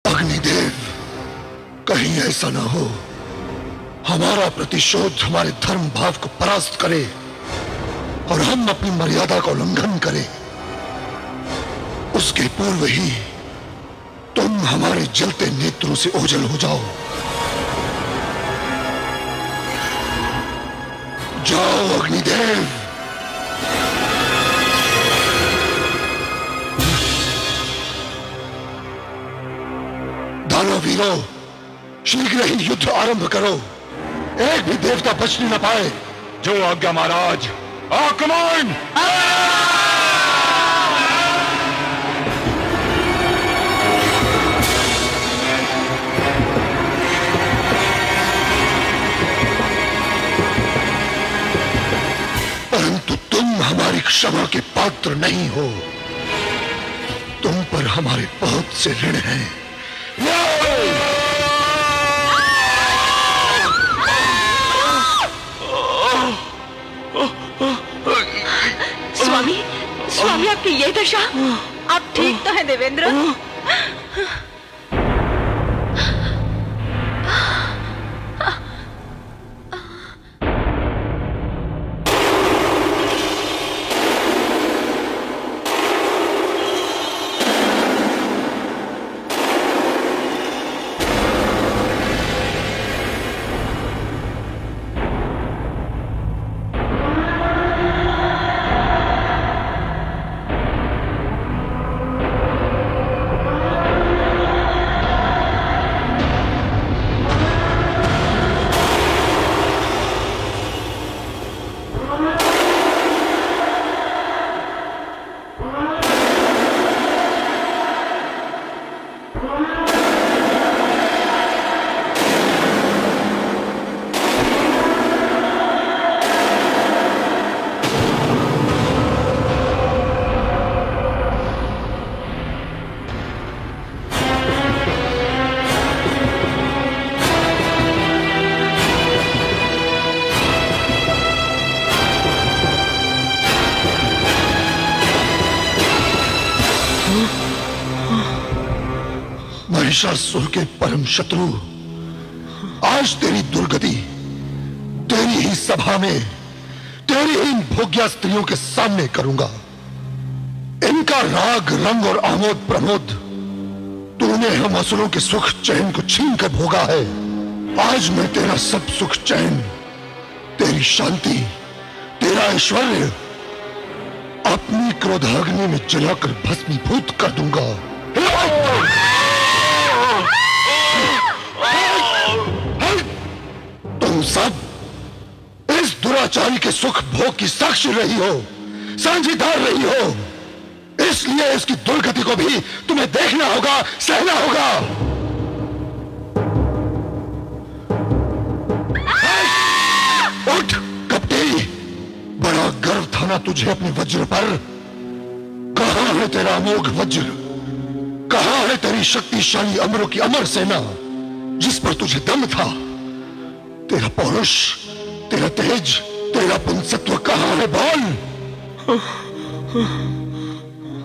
अग्निदेव, कहीं ऐसा ना हो हमारा प्रतिशोध हमारे धर्म भाव को परास्त करे और हम अपनी मर्यादा का उल्लंघन करें। उसके पूर्व ही तुम हमारे जलते नेत्रों से ओझल हो जाओ। जाओ अग्निदेव। दानवीरों, शीघ्र ही युद्ध आरंभ करो। एक भी देवता बचने न पाए। जो आज्ञा महाराज। आक्रमण! परंतु तुम हमारी क्षमा के पात्र नहीं हो। तुम पर हमारे बहुत से ऋण हैं। स्वामी, स्वामी आपकी ये दशा, आप ठीक तो हैं देवेंद्र? महिषासुर के परम शत्रु, आज तेरी दुर्गति तेरी ही सभा में, तेरी ही इन भोग्या स्त्रियों के सामने करूंगा। इनका राग रंग और आमोद प्रमोद तूने हम असुरों के सुख चैन को छीन कर भोगा है। आज मैं तेरा सब सुख चैन, तेरी शांति, तेरा ऐश्वर्य अपनी क्रोधाग्नि में जलाकर भस्मीभूत कर दूंगा। तुम सब इस दुराचारी के सुख भोग की साक्षी रही हो, साझीदार रही हो। इसलिए इसकी दुर्गति को भी तुम्हें देखना होगा, सहना होगा। उठ कपटी, बड़ा गर्व था ना तुझे अपने वज्र पर। कहां है तेरा अमोघ वज्र? कहां है तेरी शक्तिशाली अमरों की अमर सेना जिस पर तुझे दम था? तेरा पौरुष, तेरा तेज, तेरा पुंसत्व कहां है? बोल।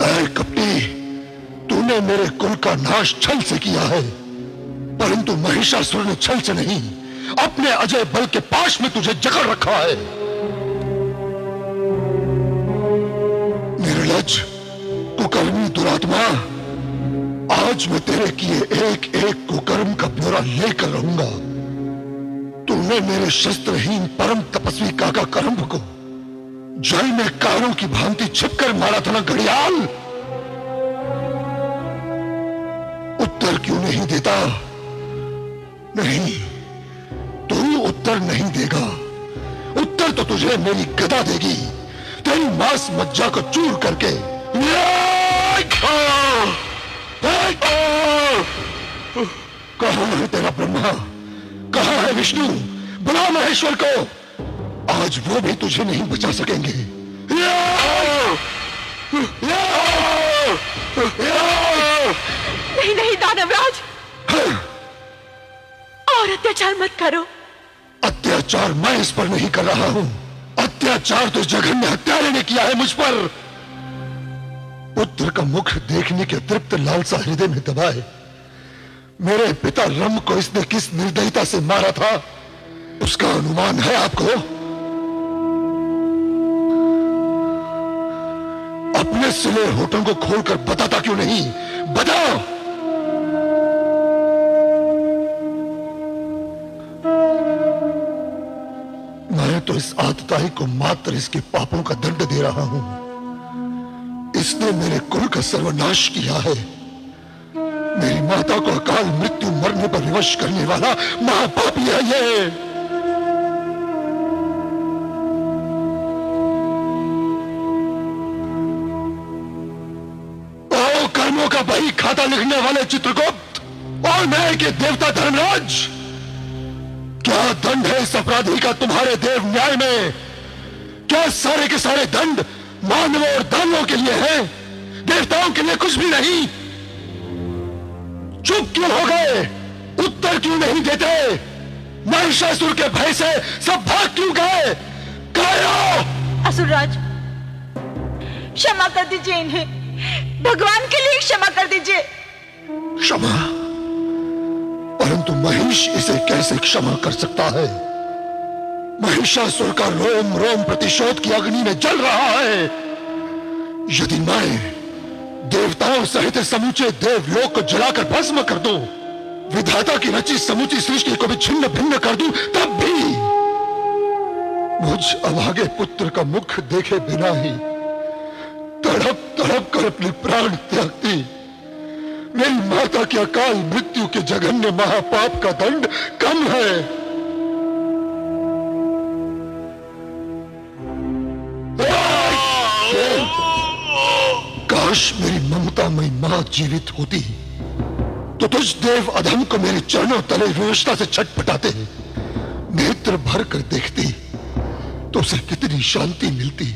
ऐ कपटी, तूने मेरे कुल का नाश छल से किया है, परंतु महिषासुर ने छल से नहीं, अपने अजय बल के पाश में तुझे जकड़ रखा है। निर्लज, कुकर्मी दुरात्मा, आज मैं तेरे किए एक एक कुकर्म का ब्यौरा लेकर रहूंगा। तूने मेरे शस्त्रहीन परम तपस्वी काका करंभ को जल में कारों की भांति छिपकर मारा था ना घड़ियाल। उत्तर क्यों नहीं देता? नहीं, तू उत्तर नहीं देगा। उत्तर तो तुझे मेरी गदा देगी, तेरी मांस मज्जा को चूर करके। कहां है तेरा ब्रह्मा? कहां है विष्णु? बुला महेश्वर को। आज वो भी तुझे नहीं बचा सकेंगे। नहीं नहीं दानवराज, और अत्याचार मत करो। अत्याचार मैं इस पर नहीं कर रहा हूं। अत्याचार तो जघन्य हत्यारे ने किया है मुझ पर। पुत्र का मुख देखने के तृप्त लालसा हृदय में दबाए मेरे पिता रम को इसने किस निर्दयता से मारा था, उसका अनुमान है आपको? अपने सिले होठों को खोलकर बताता क्यों नहीं? बताओ। मैं तो इस आतताई को मात्र इसके पापों का दंड दे रहा हूं। इसने मेरे कुल का सर्वनाश किया है। मेरी माता को अकाल मृत्यु मरने पर विवश करने वाला महापापी है ये। ओ कर्मों का बही खाता लिखने वाले चित्रगुप्त और न्याय के देवता धर्मराज, क्या दंड है इस अपराधी का तुम्हारे देव न्याय में? क्या सारे के सारे दंड मानवों और दानवों के लिए है, देवताओं के लिए कुछ भी नहीं? चुप क्यों हो गए? उत्तर क्यों नहीं देते? महिषासुर के भय से सब भाग क्यों गए? कहो। असुरराज, क्षमा कर दीजिए इन्हें, भगवान के लिए क्षमा कर दीजिए। क्षमा? परंतु महिष इसे कैसे क्षमा कर सकता है? महिषासुर का रोम रोम प्रतिशोध की अग्नि में जल रहा है। यदि मैं देवताओं सहित समूचे देवलोक को जलाकर भस्म कर दूं, विधाता की रची समूची सृष्टि को भी छिन्न भिन्न कर दूं, तब भी मुझ अभागे पुत्र का मुख देखे बिना ही तड़प तड़प कर अपने प्राण त्यागती मेरी माता की अकाल मृत्यु के जघन्य महापाप का दंड कम है। काश मेरी ममतामयी मां जीवित होती तो तुझ देव अधम को मेरे चरणों तले रोषता से छटपटाते, नेत्र भर कर देखती तो उसे कितनी शांति मिलती।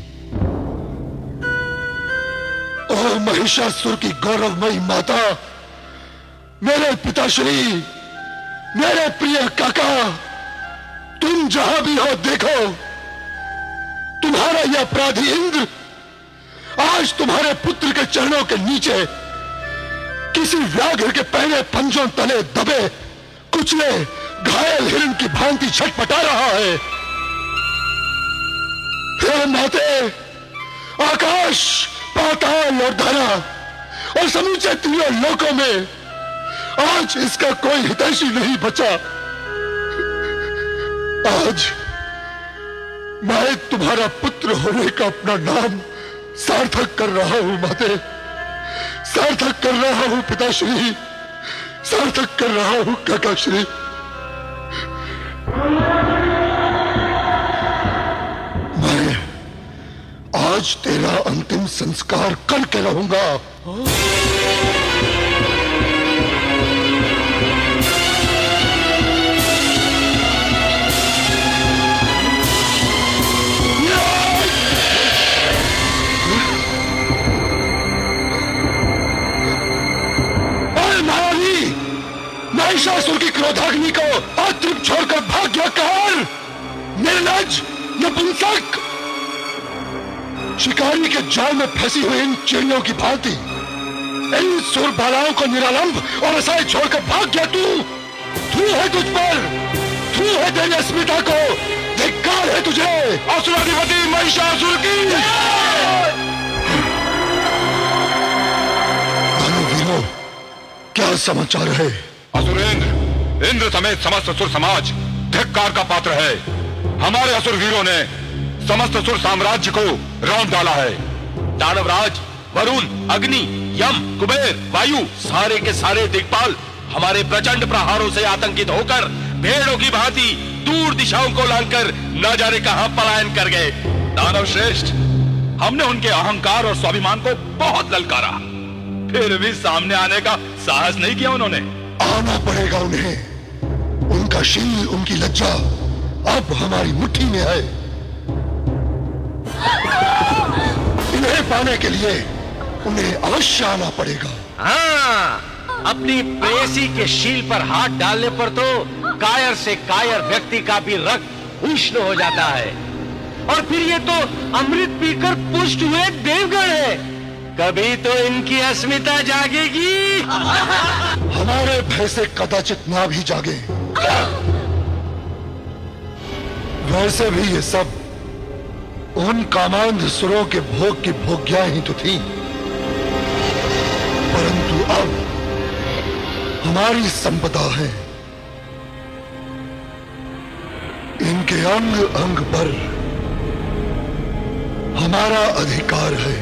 ओ महिषासुर की गौरवमयी माता, मेरे पिताश्री, मेरे प्रिय काका, तुम जहां भी हो देखो, तुम्हारा यह अपराधी इंद्र आज तुम्हारे पुत्र के चरणों के नीचे किसी व्याघ्र के पहले पंजों तले दबे कुचले घायल हिरण की भांति छटपटा रहा है। हे माते, आकाश, पाताल और धरा और समूचे तीनों लोकों में आज इसका कोई हितैषी नहीं बचा। आज मैं तुम्हारा पुत्र होने का अपना नाम सार्थक कर रहा हूं माते, सार्थक कर रहा हूं पिताश्री, सार्थक कर रहा हूं काकाश्री। मैं आज तेरा अंतिम संस्कार करके रहूंगा। महिषासुर की क्रोधाग्नि को अतृप्त छोड़कर भाग गया कहर, निर्लज्ज, नपुंसक। शिकारी के जाल में फंसी हुई इन चिड़ियों की भांति इन सुरबालाओं को निरालंब और असहाय छोड़कर भाग गया तू। थू है तुझ पर, थू है तेरी अस्मिता को, धिक्कार है तुझे। असुराधिपति महिषासुर की वीरों, क्या समाचार है? असुरेंद्र, इंद्र समेत समस्त असुर समाज धिक्कार का पात्र है। हमारे असुर वीरों ने समस्त असुर साम्राज्य को रौंद डाला है। दानवराज, वरुण, अग्नि, यम, कुबेर, वायु, सारे के सारे दिक्पाल हमारे प्रचंड प्रहारों से आतंकित होकर भेड़ों की भांति दूर दिशाओं को लांघकर न जाने कहां पलायन कर गए। दानव श्रेष्ठ, हमने उनके अहंकार और स्वाभिमान को बहुत ललकारा, फिर भी सामने आने का साहस नहीं किया उन्होंने। आना पड़ेगा उन्हें। उनका शील, उनकी लज्जा अब हमारी मुट्ठी में है। इन्हें पाने के लिए उन्हें अवश्य आना पड़ेगा। हाँ, अपनी प्रेयसी के शील पर हाथ डालने पर तो कायर से कायर व्यक्ति का भी रक्त उष्ण हो जाता है। और फिर ये तो अमृत पीकर पुष्ट हुए देवगण है। कभी तो इनकी अस्मिता जागेगी। हमारे भय से कदाचित ना भी जागे। वैसे भी ये सब उन कामांध सुरों के भोग की भोग्या ही तो थी, परंतु अब हमारी संपदा है। इनके अंग अंग पर हमारा अधिकार है।